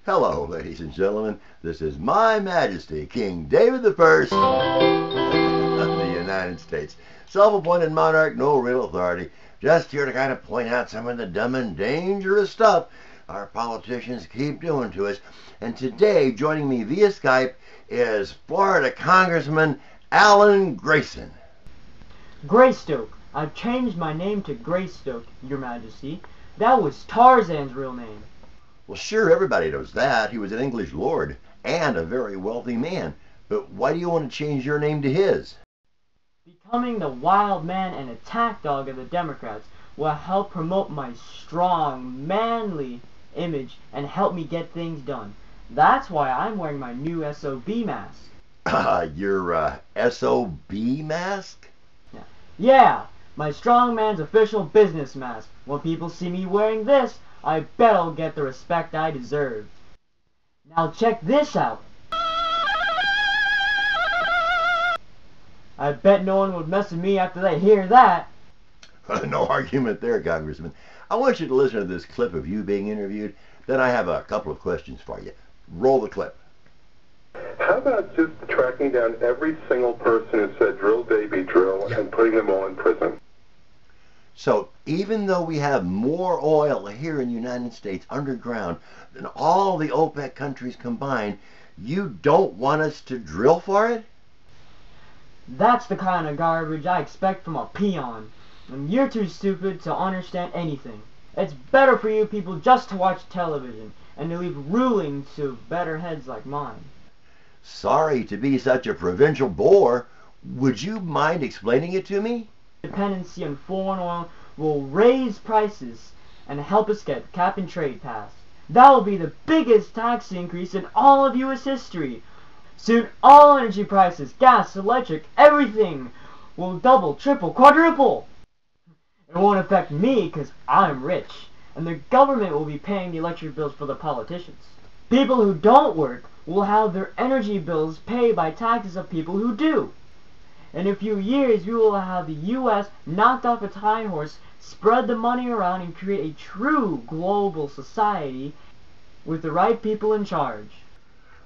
Hello, ladies and gentlemen. This is My Majesty, King David the First of the United States. Self-appointed monarch, no real authority. Just here to kind of point out some of the dumb and dangerous stuff our politicians keep doing to us. And today, joining me via Skype is Florida Congressman Alan Grayson. Greystoke. I've changed my name to Greystoke, Your Majesty. That was Tarzan's real name. Well, sure, everybody knows that. He was an English lord and a very wealthy man. But why do you want to change your name to his? Becoming the wild man and attack dog of the Democrats will help promote my strong, manly image and help me get things done. That's why I'm wearing my new SOB mask. Your SOB mask? Yeah, my strong man's official business mask. When people see me wearing this, I bet I'll get the respect I deserve. Now check this out. I bet no one would mess with me after they hear that. No argument there, Congressman. I want you to listen to this clip of you being interviewed. Then I have a couple of questions for you. Roll the clip. How about just tracking down every single person who said drill baby drill and putting them all in prison? So even though we have more oil here in the United States underground than all the OPEC countries combined, you don't want us to drill for it? That's the kind of garbage I expect from a peon. And you're too stupid to understand anything. It's better for you people just to watch television and to leave ruling to better heads like mine. Sorry to be such a provincial bore. Would you mind explaining it to me? Dependency on foreign oil will raise prices and help us get cap and trade passed. That will be the biggest tax increase in all of U.S. history. Soon all energy prices, gas, electric, everything will double, triple, quadruple. It won't affect me because I'm rich, and the government will be paying the electric bills for the politicians. People who don't work will have their energy bills paid by taxes of people who do. In a few years, we will have the U.S. knocked off its hind horse, spread the money around, and create a true global society with the right people in charge.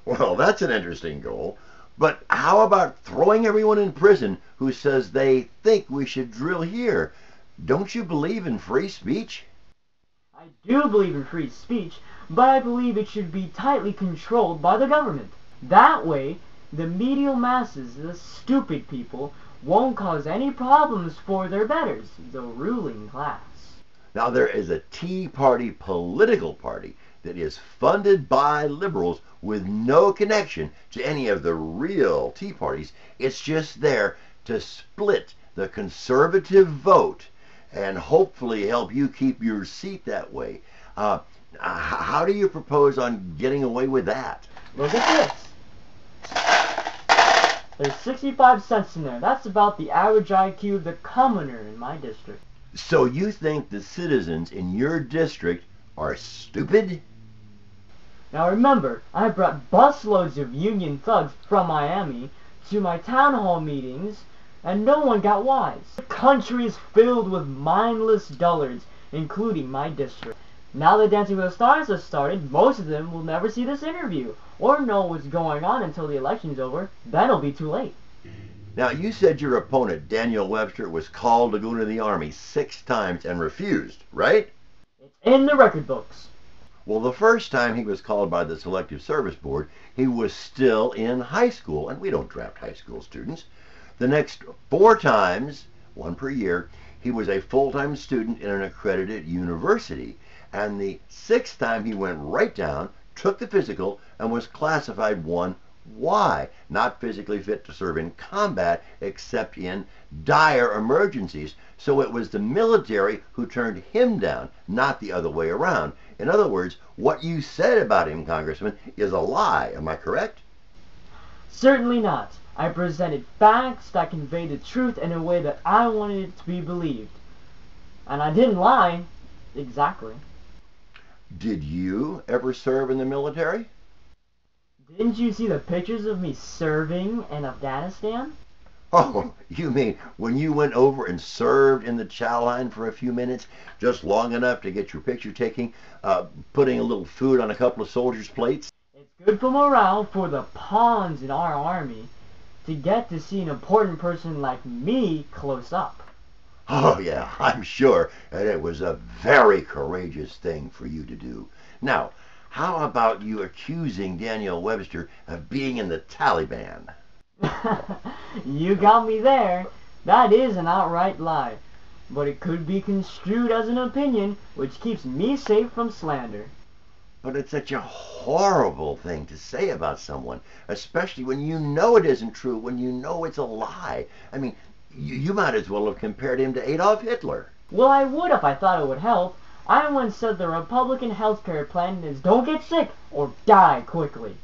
Well, that's an interesting goal. But how about throwing everyone in prison who says they think we should drill here? Don't you believe in free speech? I do believe in free speech, but I believe it should be tightly controlled by the government. That way, the medial masses, the stupid people, won't cause any problems for their betters, the ruling class. Now, there is a Tea Party political party that is funded by liberals with no connection to any of the real Tea Parties. It's just there to split the conservative vote and hopefully help you keep your seat that way. How do you propose on getting away with that? Look at this. There's 65 cents in there. That's about the average IQ of the commoner in my district. So you think the citizens in your district are stupid? Now remember, I brought busloads of union thugs from Miami to my town hall meetings, and no one got wise. The country is filled with mindless dullards, including my district. Now that Dancing with the Stars has started, most of them will never see this interview or know what's going on until the election's over. Then it'll be too late. Now, you said your opponent, Daniel Webster, was called to go into the Army 6 times and refused, right? It's in the record books. Well, the first time he was called by the Selective Service Board, he was still in high school, and we don't draft high school students. The next 4 times, 1 per year, he was a full-time student in an accredited university. And the 6th time he went right down, took the physical, and was classified 1Y, not physically fit to serve in combat except in dire emergencies. So it was the military who turned him down, not the other way around. In other words, what you said about him, Congressman, is a lie. Am I correct? Certainly not. I presented facts that conveyed the truth in a way that I wanted it to be believed. And I didn't lie. Exactly. Did you ever serve in the military? Didn't you see the pictures of me serving in Afghanistan? Oh, you mean when you went over and served in the chow line for a few minutes, just long enough to get your picture taken, putting a little food on a couple of soldiers' plates? It's good for morale for the pawns in our army to get to see an important person like me close up. Oh, yeah, I'm sure. And it was a very courageous thing for you to do. Now, how about you accusing Daniel Webster of being in the Taliban? You got me there. That is an outright lie. But it could be construed as an opinion, which keeps me safe from slander. But it's such a horrible thing to say about someone, especially when you know it isn't true, when you know it's a lie. I mean, you might as well have compared him to Adolf Hitler. Well, I would if I thought it would help. I once said the Republican healthcare plan is don't get sick or die quickly.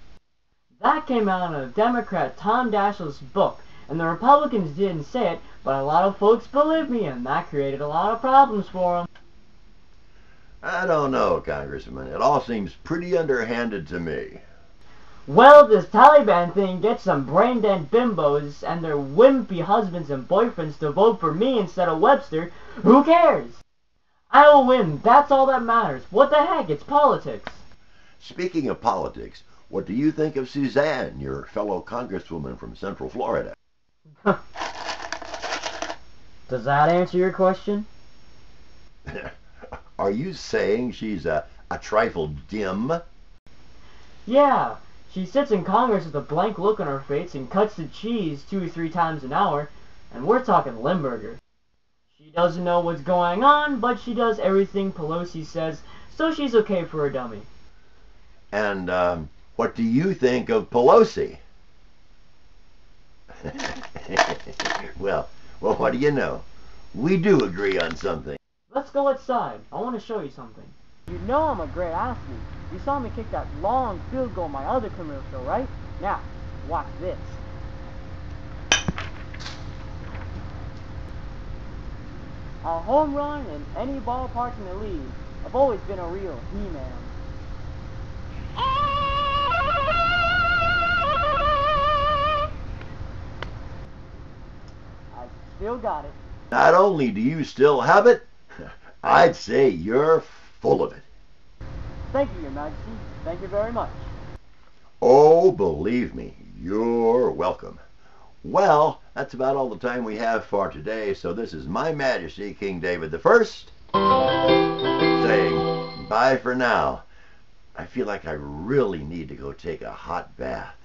That came out of Democrat Tom Daschle's book, and the Republicans didn't say it, but a lot of folks believed me, and that created a lot of problems for them. I don't know, Congressman. It all seems pretty underhanded to me. Well, this Taliban thing gets some brain-dead bimbos and their wimpy husbands and boyfriends to vote for me instead of Webster. Who cares? I will win. That's all that matters. What the heck? It's politics. Speaking of politics, what do you think of Suzanne, your fellow congresswoman from Central Florida? Does that answer your question? Are you saying she's a trifle dim? Yeah. She sits in Congress with a blank look on her face and cuts the cheese 2 or 3 times an hour, and we're talking Limburger. She doesn't know what's going on, but she does everything Pelosi says, so she's okay for a dummy. And what do you think of Pelosi? well, what do you know? We do agree on something. Let's go outside. I want to show you something. You know I'm a great athlete. You saw me kick that long field goal in my other commercial, right? Now, watch this. A home run in any ballpark in the league. I've always been a real He-Man. I still got it. Not only do you still have it, I'd say you're full of it. Thank you, Your Majesty. Thank you very much. Oh, believe me, you're welcome. Well, that's about all the time we have for today, so this is My Majesty King David I saying bye for now. I feel like I really need to go take a hot bath.